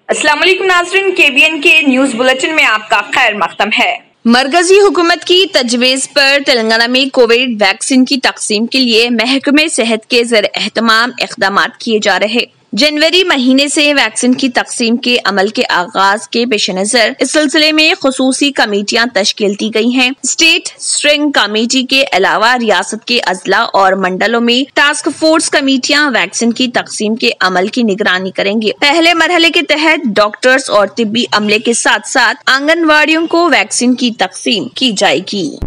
अस्सलाम वालेकुम नाज़रीन, KBN के न्यूज बुलेटिन में आपका खैर मक़दम है। मरकजी हुकूमत की तजवीज़ पर तेलंगाना में कोविड वैक्सीन की तकसीम के लिए महकमे सेहत के ज़र एहतमाम इक़दामात किए जा रहे। जनवरी महीने से वैक्सीन की तकसीम के अमल के आगाज के पेश नजर इस सिलसिले में खुसूसी कमेटियां तश्कील दी गई हैं। स्टेट स्ट्रिंग कमेटी के अलावा रियासत के अजला और मंडलों में टास्क फोर्स कमेटियां वैक्सीन की तकसीम के अमल की निगरानी करेंगी। पहले मरहले के तहत डॉक्टर्स और तिब्बी अमले के साथ साथ आंगनवाड़ियों को वैक्सीन की तकसीम की जाएगी।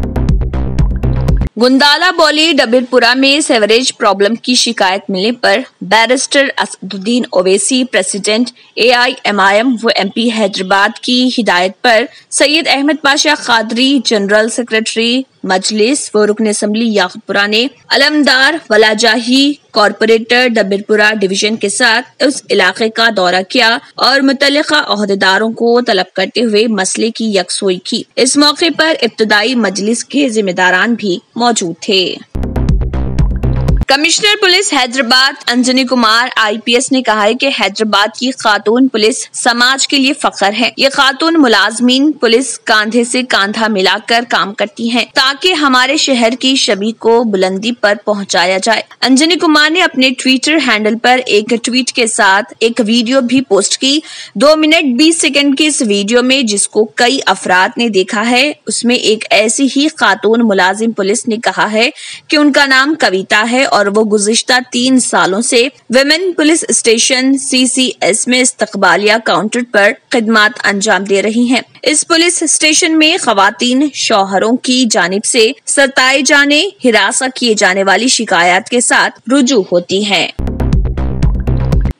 गुंदाला बौली डबिरपुरा में सेवरेज प्रॉब्लम की शिकायत मिलने पर barrister Asaduddin Owaisi president AIMIM व MP हैदराबाद की हिदायत पर सैयद अहमद पाशा कादरी जनरल सेक्रेटरी मजलिस व रुकन असम्बली याकुतपुरा ने अलमदार वलाजाही कॉरपोरेटर डबिरपुरा डिवीजन के साथ उस इलाके का दौरा किया और मुतल्लिका ओहदेदारों को तलब करते हुए मसले की यकसुई की। इस मौके पर इब्तदाई मजलिस के जिम्मेदारान भी मौजूद थे। Commissioner police Hyderabad Anjani Kumar IPS ने कहा है कि हैदराबाद की खातून पुलिस समाज के लिए फख्र है। ये खातून मुलाजमीन पुलिस कांधे से कांधा मिलाकर काम करती हैं ताकि हमारे शहर की छवि को बुलंदी पर पहुंचाया जाए। अंजनी कुमार ने अपने ट्विटर हैंडल पर एक ट्वीट के साथ एक वीडियो भी पोस्ट की। 2 मिनट 20 सेकंड की इस वीडियो में जिसको कई अफराद ने देखा है, उसमें एक ऐसी ही खातून मुलाजिम पुलिस ने कहा है कि उनका नाम कविता है और वो गुज़िश्ता 3 सालों से विमेन पुलिस स्टेशन CCS में इस्तकबालिया काउंटर पर खिदमत अंजाम दे रही हैं। इस पुलिस स्टेशन में खवातीन शौहरों की जानिब से सताए जाने, हिरासत किए जाने वाली शिकायत के साथ रुजू होती हैं।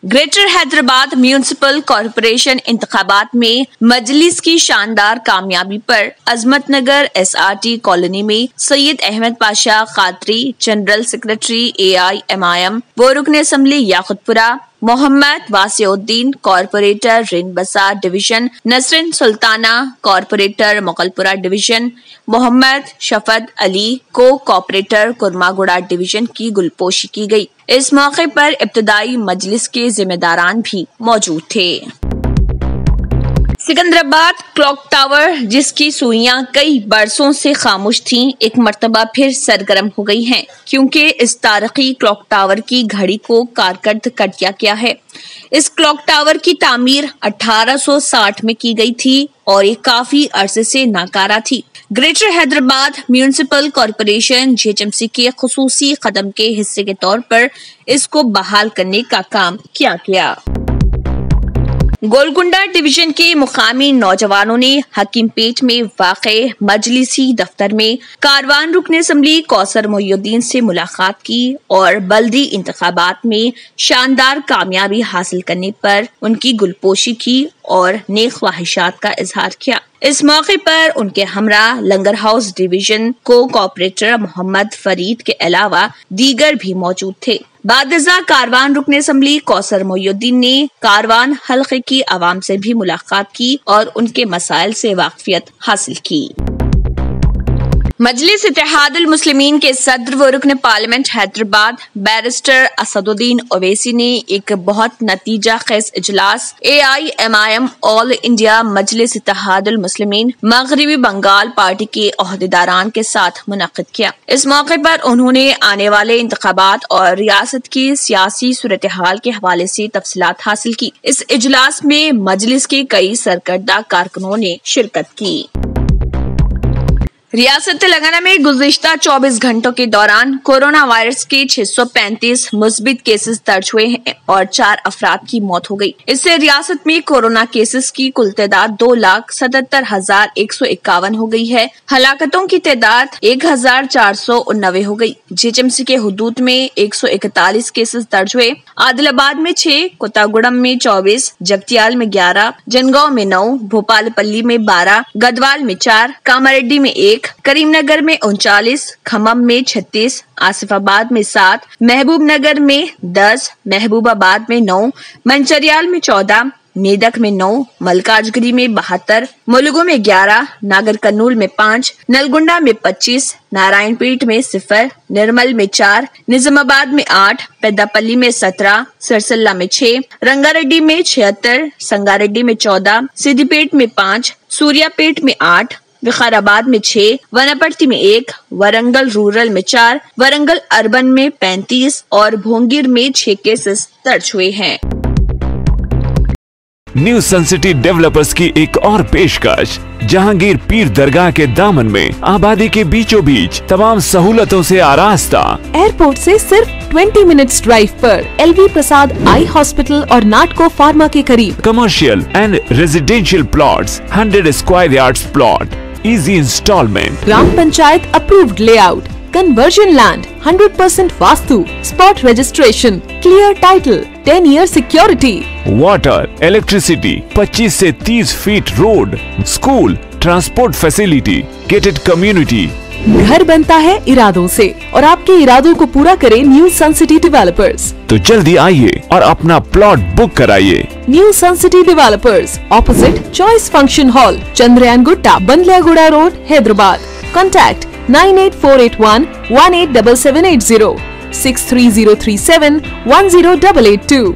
ग्रेटर हैदराबाद म्यूनिसिपल कॉरपोरेशन इंतखाबात में मजलिस की शानदार कामयाबी पर अजमत नगर SRT कॉलोनी में Syed Ahmed Pasha Quadri general secretary AIMIM व रुकन assembly Yakutpura Mohammed Wasiuddin corporator Rein Bazar division, Nasreen Sultana corporator Moghalpura division, Mohammed Shafath Ali को कॉरपोरेटर कुरमागुड़ा डिवीजन की गुलपोशी की गई। इस मौके पर इब्तदाई मजलिस के जिम्मेदारान भी मौजूद थे। सिकंदराबाद क्लॉक टावर जिसकी सुइयां कई बरसों से खामोश थीं, एक मर्तबा फिर सरगर्म हो गई हैं क्योंकि इस तारीखी क्लॉक टावर की घड़ी को कारकर्द कर दिया गया है। इस क्लॉक टावर की तामीर 1860 में की गई थी और ये काफी अरसे से नाकारा थी। Greater Hyderabad municipal corporation GHMC के खुसूसी कदम के हिस्से के तौर पर इसको बहाल करने का काम किया गया। गोलकुंडा डिवीजन के मुकामी नौजवानों ने हकीमपेट में वाक़े मजलिसी दफ्तर में कारवान रुकन असम्बली कौसर मोहिउद्दीन से मुलाकात की और बल्दी इंतखाबात में शानदार कामयाबी हासिल करने पर उनकी गुलपोशी की और नेक ख्वाहिशात का इजहार किया। इस मौके पर उनके हमरा लंगर हाउस डिवीजन को कॉर्पोरेटर मोहम्मद फरीद के अलावा दीगर भी मौजूद थे। बादजा कारवान रुकन असम्बली कौसर मोहिउद्दीन ने कारवान हल्के की आवाम से भी मुलाकात की और उनके मसाइल से वाकफियत हासिल की। मजलिस इत्तेहादुल मुस्लिमीन के सदर व रुकन पार्लियामेंट हैदराबाद बैरिस्टर असदुद्दीन ओवैसी ने एक बहुत नतीजा खेज इजलास AIMIM ऑल इंडिया मजलिस इत्तेहादुल मुस्लिमीन मगरिबी बंगाल पार्टी के ओहदेदारान के साथ मुनक़िद किया। इस मौके पर उन्होंने आने वाले इंतखाबात और रियासत की सियासी सूरत हाल के हवाले से तफसीलात हासिल की। इस इजलास में मजलिस के कई सरकर्दा कारकुनों ने शिरकत की। रियासत तेलंगाना में गुज़िश्ता 24 घंटों के दौरान कोरोना वायरस के 635 मुस्बित केसेस दर्ज हुए हैं और 4 अफराद की मौत हो गई। इससे रियासत में कोरोना केसेस की कुल तादाद 2,77,151 हो गई है। हलाकतों की तादाद 1,489 हो गई। GHMC के हुदूद में 141 केसेस दर्ज हुए। आदिलाबाद में 6, कोतागुड़म में 24, जगतियाल में 11, जनगांव में 9, भोपालपल्ली में 12, गदवाल में 4, कामारेड्डी में 1, करीमनगर में 39, खम्मम में 36, आसिफाबाद में 7, महबूब नगर में 10, महबूबाबाद में 9, मंचरियाल में 14, मेदक में 9, मलकाजगिरी में 72, मुलुगु में 11, नागर कर्नूल में 5, नलगुंडा में 25, नारायणपेट में 0, निर्मल में 4, निजामाबाद में 8, पेद्दापल्ली में 17, सिरसिल्ला में 6, रंगारेड्डी में 76, संगारेड्डी में 14, सिद्दीपेट में 5, सूर्यापेट में 8, विकाराबाद में 6, वनापर्ति में 1, वरंगल रूरल में 4, वरंगल अर्बन में 35 और भोंगिर में 6 केसेस दर्ज हुए हैं। न्यू सन सिटी डेवलपर्स की एक और पेशकश, जहांगीर पीर दरगाह के दामन में आबादी के बीचों बीच तमाम सहूलतों से आरास्ता, एयरपोर्ट से सिर्फ 20 मिनट्स ड्राइव पर LV प्रसाद आई हॉस्पिटल और नाटको फार्मा के करीब। Commercial and residential plots, 100 square yards plot, easy instalment, gram panchayat approved layout, conversion land, 100% vastu, spot registration, clear title, 10 year security, water, electricity, 25 से 30 feet road, school, transport facility, gated community. घर बनता है इरादों से और आपके इरादों को पूरा करे न्यू सन सिटी डेवलपर्स। तो जल्दी आइए और अपना प्लॉट बुक कराइए। New Sun City Developers, opposite Choice Function Hall, Chandrayangutta, Bandlaguda road, Hyderabad. Contact 98481 187780, 63037 10882।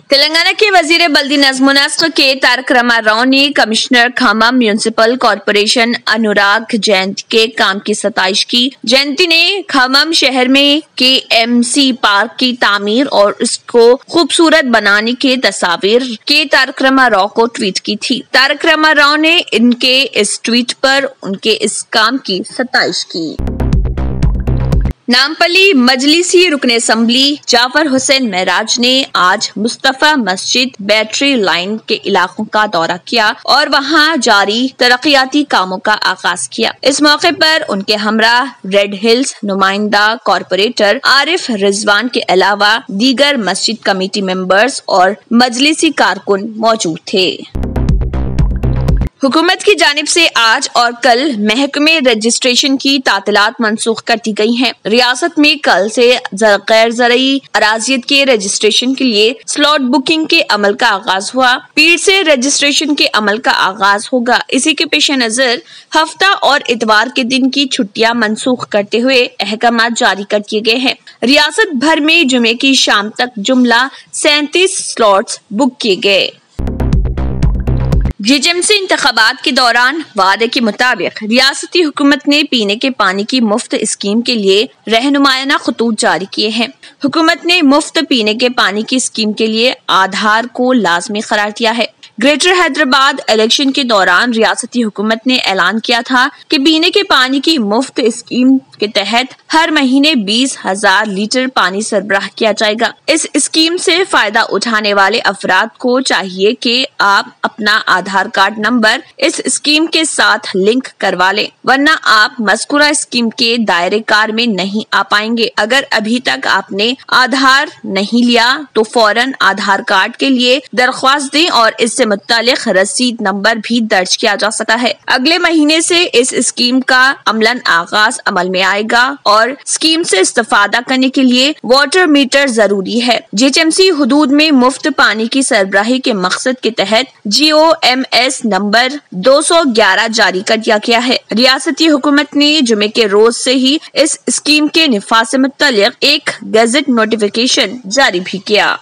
Telangana के वजीर बल्दी नज़्म नस्क के तारक रामा राव ने कमिश्नर खम्मम म्यूनिसिपल कॉरपोरेशन अनुराग जयंती के काम की सताइश की। जयंती ने खम्मम शहर में KMC पार्क की तामीर और इसको खूबसूरत बनाने के तस्वीर के तारक रामा राव को ट्वीट की थी। तारक रामा राव ने इनके इस ट्वीट पर उनके इस काम की सताइश की। नामपल्ली मजलिसी रुकन असम्बली जाफर हुसैन महराज ने आज मुस्तफा मस्जिद बैटरी लाइन के इलाकों का दौरा किया और वहां जारी तरक्याती कामों का आगाज किया। इस मौके पर उनके हमरा रेड हिल्स नुमाइंदा कॉरपोरेटर आरिफ रिजवान के अलावा दीगर मस्जिद कमेटी मेंबर्स और मजलिसी कारकुन मौजूद थे। हुकूमत की जानिब से आज और कल महकमे रजिस्ट्रेशन की तातीलात मनसूख कर दी गई हैं। रियासत में कल से गैर ज़रई अराज़ियत के रजिस्ट्रेशन के लिए स्लॉट बुकिंग के अमल का आगाज हुआ। पीर से रजिस्ट्रेशन के अमल का आगाज होगा। इसी के पेश नजर हफ्ता और इतवार के दिन की छुट्टियां मनसूख करते हुए अहकाम जारी कर दिए गए हैं। रियासत भर में जुमे की शाम तक जुमला 37 स्लॉट्स बुक किए गए। GHMC इंतखाबात के दौरान वादे के मुताबिक रियासती हुकूमत ने पीने के पानी की मुफ्त स्कीम के लिए रहनुमायाना खतूत जारी किए हैं। हुकूमत ने मुफ्त पीने के पानी की स्कीम के लिए आधार को लाजमी करार दिया है। ग्रेटर हैदराबाद इलेक्शन के दौरान रियासती हुकूमत ने ऐलान किया था कि पीने के पानी की मुफ्त स्कीम के तहत हर महीने 20,000 लीटर पानी सरबराह किया जाएगा। इस स्कीम से फायदा उठाने वाले अफराद को चाहिए कि आप अपना आधार कार्ड नंबर इस स्कीम के साथ लिंक करवा लें, वरना आप मज़कूरा स्कीम के दायरे कार में नहीं आ पाएंगे। अगर अभी तक आपने आधार नहीं लिया तो फौरन आधार कार्ड के लिए दरख्वास्त दें और इससे मुतालिक रसीद नंबर भी दर्ज किया जा सकता है। अगले महीने से इस स्कीम का अमलन आगाज अमल में आएगा और स्कीम से इस्तेफादा करने के लिए वाटर मीटर जरूरी है। GHMC हुदूद में मुफ्त पानी की सरबराही के मकसद के तहत GOMS नंबर 211 जारी कर दिया गया है। रियासती हुकूमत ने जुमे के रोज से ही इस स्कीम के निफाज से मुतालिक एक गजट नोटिफिकेशन जारी भी किया।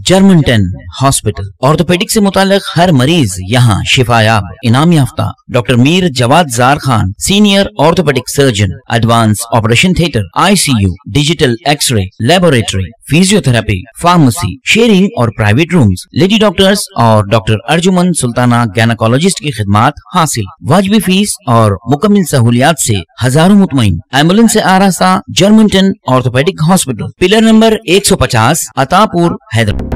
जर्मनटन हॉस्पिटल ऑर्थोपेडिक से मुताल्लिक हर मरीज यहाँ शिफायाब। इनाम याफ्ता doctor Mir Jawad Zar Khan, senior orthopaedic surgeon, advance operation theatre, ICU, digital X-ray, laboratory, physiotherapy, pharmacy, sharing और प्राइवेट रूम्स, लेडी डॉक्टर्स और डॉक्टर अर्जुमन सुल्ताना गायनेकोलॉजिस्ट की खिदमात हासिल। वाजिबी फीस और मुकम्मल सहूलियात से हजारों मुतमईन। एम्बुलेंस से आरास्ता Germanton orthopaedic hospital, pillar number 150, Attapur, Hyderabad.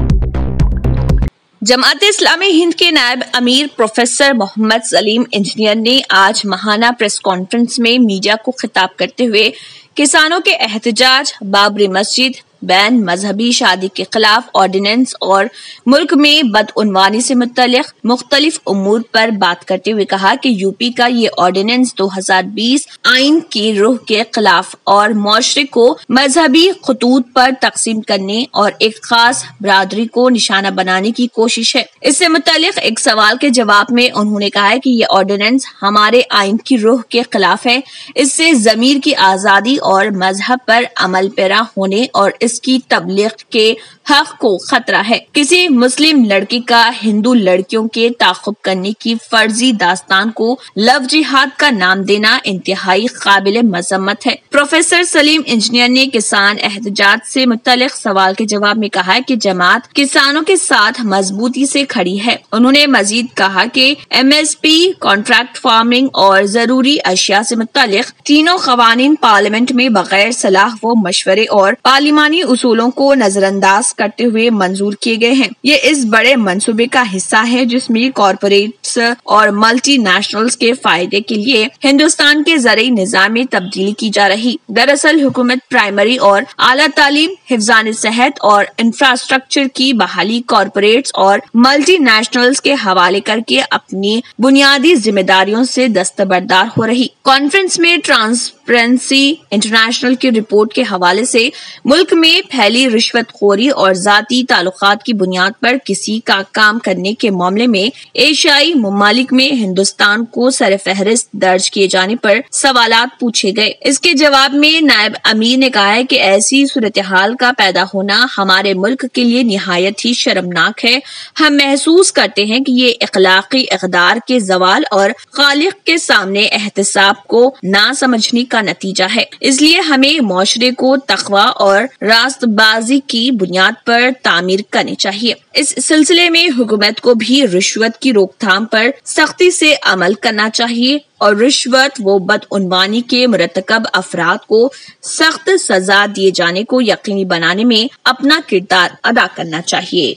Jamaat Islami Hind के नायब अमीर प्रोफेसर मोहम्मद सलीम इंजीनियर ने आज महाना प्रेस कॉन्फ्रेंस में मीडिया को खिताब करते हुए किसानों के एहतजाज, बाबरी मस्जिद, बैन, मजहबी शादी के खिलाफ ऑर्डिनेंस और मुल्क में बदउनवानी से मुतल्लिक मुख्तलिफ उमूर पर बात करते हुए कहा कि यूपी का ये ऑर्डिनेंस 2020 आइन की रूह के खिलाफ और मुआशरे को मजहबी खतूत पर तकसीम करने और एक खास बरादरी को निशाना बनाने की कोशिश है। इससे मुतल्लिक एक सवाल के जवाब में उन्होंने कहा है कि ये ऑर्डिनेंस हमारे आइन की रूह के खिलाफ है। इससे ज़मीर की आज़ादी और मजहब पर अमल पैरा होने और इसकी तबलीग के हक को खतरा है। किसी मुस्लिम लड़की का हिंदू लड़कियों के ताक़ुब करने की फर्जी दास्तान को लव जिहाद का नाम देना इंतहाई काबिल मजम्मत है। प्रोफेसर सलीम इंजीनियर ने किसान एहतजाज से मुतल्लिक सवाल के जवाब में कहा है कि जमात किसानों के साथ मजबूती से खड़ी है। उन्होंने मजीद कहा कि MSP, कॉन्ट्रैक्ट फार्मिंग और जरूरी अशिया से मुतल्लिक तीनों क़वानीन पार्लियामेंट में बगैर सलाह व मशवरे और पार्लिमानी उसूलों को नजरअंदाज करते हुए मंजूर किए गए हैं। ये इस बड़े मंसूबे का हिस्सा है जिसमें कॉरपोरेट्स और मल्टी नेशनल्स के फायदे के लिए हिंदुस्तान के ज़रिए निज़ाम में तब्दीली की जा रही। दरअसल हुकूमत प्राइमरी और आला तालीम, हिफ्ज़ान सेहत और इंफ्रास्ट्रक्चर की बहाली कॉरपोरेट्स और मल्टी नेशनल्स के हवाले करके अपनी बुनियादी जिम्मेदारियों से दस्तबरदार हो रही। कॉन्फ्रेंस में ट्रांसपेरेंसी इंटरनेशनल की रिपोर्ट के हवाले से मुल्क में फैली रिश्वतखोरी और जाती ताल्लुकात की बुनियाद पर किसी का काम करने के मामले में एशियाई ममालिक में हिंदुस्तान को सरफहरिस्त दर्ज किए जाने पर सवालात पूछे गए। इसके जवाब में नायब अमीर ने कहा है कि ऐसी सूरत हाल का पैदा होना हमारे मुल्क के लिए निहायत ही शर्मनाक है। हम महसूस करते हैं कि ये इखलाकी इक़दार के ज़वाल और खालिक के सामने एहतिसाब को ना समझने का नतीजा है। इसलिए हमें मुआशरे को तक़वा और रास्तबाजी की बुनियाद पर तामीर करनी चाहिए। इस सिलसिले में हुकूमत को भी रिश्वत की रोकथाम पर सख्ती से अमल करना चाहिए और रिश्वत व बदउनवानी के मुरतकब अफराद को सख्त सजा दिए जाने को यकीनी बनाने में अपना किरदार अदा करना चाहिए।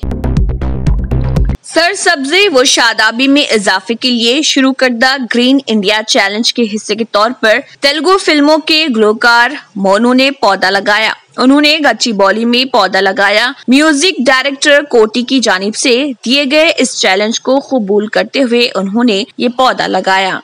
सरसब्जी व शादाबी में इजाफे के लिए शुरू करदा ग्रीन इंडिया चैलेंज के हिस्से के तौर पर तेलुगु फिल्मों के गुलकार मोनू ने पौधा लगाया। उन्होंने गच्चीबौली में पौधा लगाया। म्यूजिक डायरेक्टर कोटी की जानिब से दिए गए इस चैलेंज को कबूल करते हुए उन्होंने ये पौधा लगाया।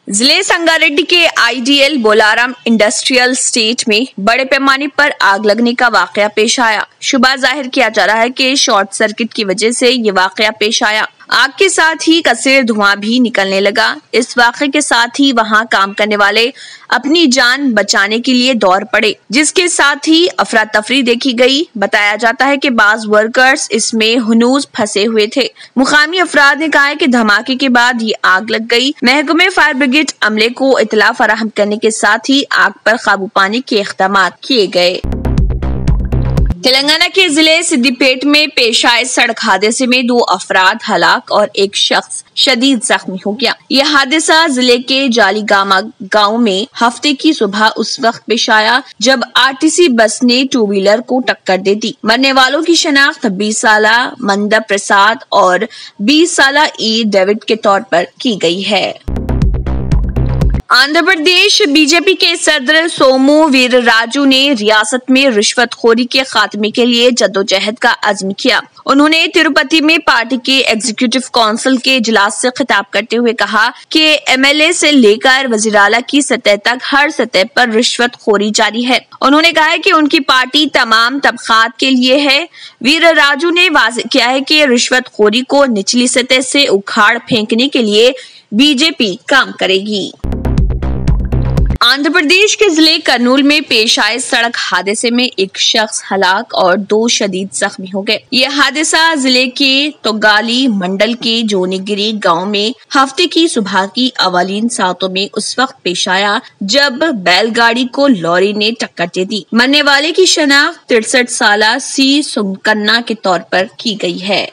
जिले संगारेड्डी के आईडीएल बोलाराम इंडस्ट्रियल स्टेट में बड़े पैमाने पर आग लगने का वाकया पेश आया। शुबा जाहिर किया जा रहा है कि शॉर्ट सर्किट की वजह से ये वाकया पेश आया। आग के साथ ही कसीर धुआं भी निकलने लगा। इस वाक़े के साथ ही वहां काम करने वाले अपनी जान बचाने के लिए दौड़ पड़े, जिसके साथ ही अफरा तफरी देखी गई। बताया जाता है कि बाज वर्कर्स इसमें हुनूस फंसे हुए थे। मुकामी अफराद ने कहा है कि धमाके के बाद ये आग लग गई। महकमे फायर ब्रिगेड अमले को इतला फराहम करने के साथ ही आग पर काबू पाने के इक़दाम किए गए। तेलंगाना के जिले सिद्दीपेट में पेश आए सड़क हादसे में 2 अफराद हलाक और एक शख्स शदीद जख्मी हो गया। यह हादसा जिले के जालीगामा गांव में हफ्ते की सुबह उस वक्त पेश आया जब आरटीसी बस ने 2 व्हीलर को टक्कर दे दी। मरने वालों की शनाख्त 20 साला मंदा प्रसाद और 20 साला ई डेविड के तौर पर की गई है। आंध्र प्रदेश बीजेपी के सदर सोमू वीरराजू ने रियासत में रिश्वतखोरी के खात्मे के लिए जद्दोजहद का अज़्म किया। उन्होंने तिरुपति में पार्टी के एग्जीक्यूटिव काउंसिल के इजलास से खिताब करते हुए कहा कि एमएलए से लेकर वज़ीर-ए-आला की सतह तक हर सतह पर रिश्वतखोरी जारी है। उन्होंने कहा है कि उनकी पार्टी तमाम तबकात के लिए है। वीरराजू ने वाज़ेह किया है कि रिश्वतखोरी को निचली सतह से उखाड़ फेंकने के लिए बीजेपी काम करेगी। आंध्र प्रदेश के जिले करनूल में पेश आए सड़क हादसे में एक शख्स हलाक और 2 शदीद जख्मी हो गए। यह हादसा जिले के तोगाली मंडल के जोनीगिरी गांव में हफ्ते की सुबह की अवालीन सातों में उस वक्त पेश आया जब बैलगाड़ी को लॉरी ने टक्कर दे दी। मरने वाले की शनाख्त 63 साला सी सुमकन्ना के तौर पर की गई है।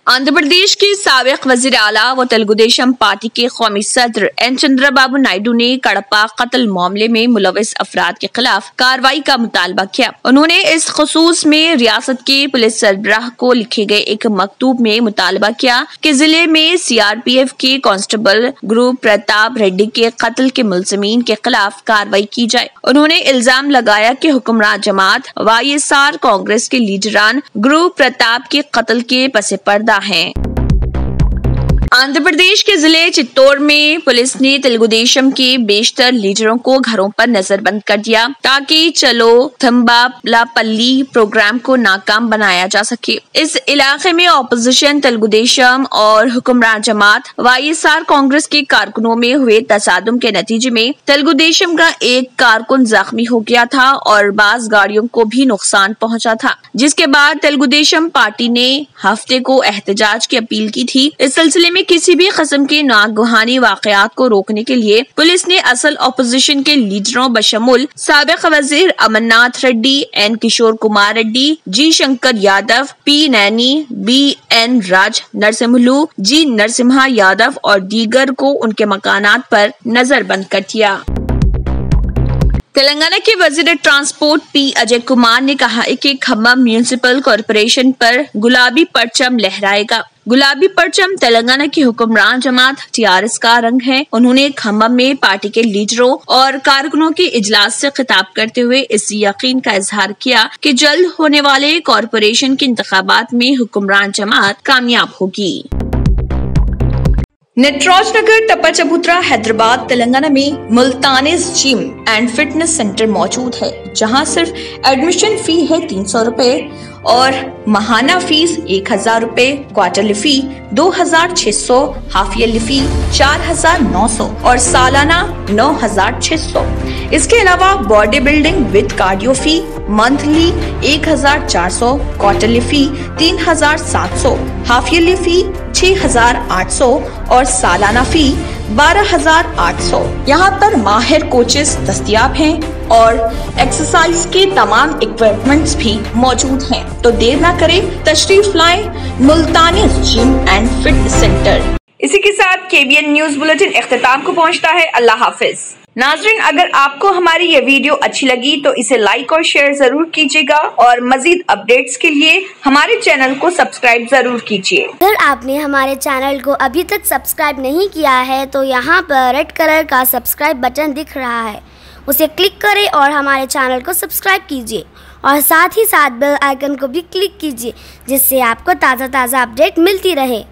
आंध्र प्रदेश के साबिक वजीर आला व तेलुगुदेशम पार्टी के कौमी सदर एन चंद्रबाबू नायडू ने कड़प्पा कत्ल मामले में मुलविस अफराद के खिलाफ कार्रवाई का मुतालबा किया। उन्होंने इस खसूस में रियासत के पुलिस सरबराह को लिखे गए एक मकतूब में मुतालबा किया कि जिले में CRPF के कांस्टेबल गुरु प्रताप रेड्डी के कत्ल के मुलजिमीन के खिलाफ कार्रवाई की जाए। उन्होंने इल्जाम लगाया कि हुक्मरान जमात YSR कांग्रेस के लीडरान गुरु प्रताप के कत्ल के पसे पर्दा हैं। आंध्र प्रदेश के जिले चित्तौड़ में पुलिस ने तेलुगुदेशम के बेशतर लीडरों को घरों पर नजरबंद कर दिया ताकि चलो थम्बालापल्ली प्रोग्राम को नाकाम बनाया जा सके। इस इलाके में ऑपोजिशन तेलुगुदेशम और हुक्मरान जमात YSR कांग्रेस के कारकुनों में हुए तसादुम के नतीजे में तेलुगुदेशम का एक कारकुन जख्मी हो गया था और बाज गाड़ियों को भी नुकसान पहुंचा था, जिसके बाद तेलुगुदेशम पार्टी ने हफ्ते को एहतजाज की अपील की थी। इस सिलसिले में किसी भी किस्म के नागहानी वाकयात को रोकने के लिए पुलिस ने असल ऑपोजिशन के लीडरों बशमुल साबिक वजीर Amarnath Reddy, N Kishore Kumar Reddy, G Shankar Yadav, P Naini, BN राज नरसिम्हलू, G नरसिम्हा यादव और दीगर को उनके मकानात पर नजरबंद कर दिया। तेलंगाना के वजीर ट्रांसपोर्ट P अजय कुमार ने कहा है कि खम्मम म्यूनिसिपल कॉरपोरेशन पर गुलाबी परचम लहराएगा। गुलाबी परचम तेलंगाना की हुक्मरान जमात TRS का रंग है। उन्होंने खम्मम में पार्टी के लीडरों और कारकुनों के इजलास से खिताब करते हुए इस यकीन का इजहार किया कि जल्द होने वाले कॉरपोरेशन के इंतखाबात में हुक्मरान जमात कामयाब होगी। नटराज नगर टप्पा चबूतरा हैदराबाद तेलंगाना में मुल्तानीज जिम एंड फिटनेस सेंटर मौजूद है, जहां सिर्फ एडमिशन फी है 300 रुपए और माहाना फीस 1000 रुपए, quarterly fee 2600, half yearly fee 4900 और सालाना 9600। इसके अलावा body building with cardio fee monthly 1400, quarterly fee 3700, half yearly fee 6800 और सालाना फी 12800। यहाँ पर माहिर कोचेस दस्तयाब हैं और एक्सरसाइज के तमाम इक्विपमेंट्स भी मौजूद हैं। तो देर ना करें, तशरीफ लाएं मुल्तानी जिम एंड फिटनेस सेंटर। इसी के साथ KBN न्यूज बुलेटिन इख्तिताम को पहुंचता है। अल्लाह हाफिज। नाज़रीन, अगर आपको हमारी ये वीडियो अच्छी लगी तो इसे लाइक और शेयर जरूर कीजिएगा और मजीद अपडेट्स के लिए हमारे चैनल को सब्सक्राइब जरूर कीजिए। अगर आपने हमारे चैनल को अभी तक सब्सक्राइब नहीं किया है तो यहाँ पर रेड कलर का सब्सक्राइब बटन दिख रहा है, उसे क्लिक करें और हमारे चैनल को सब्सक्राइब कीजिए और साथ ही साथ बेल आइकन को भी क्लिक कीजिए, जिससे आपको ताज़ा अपडेट मिलती रहे।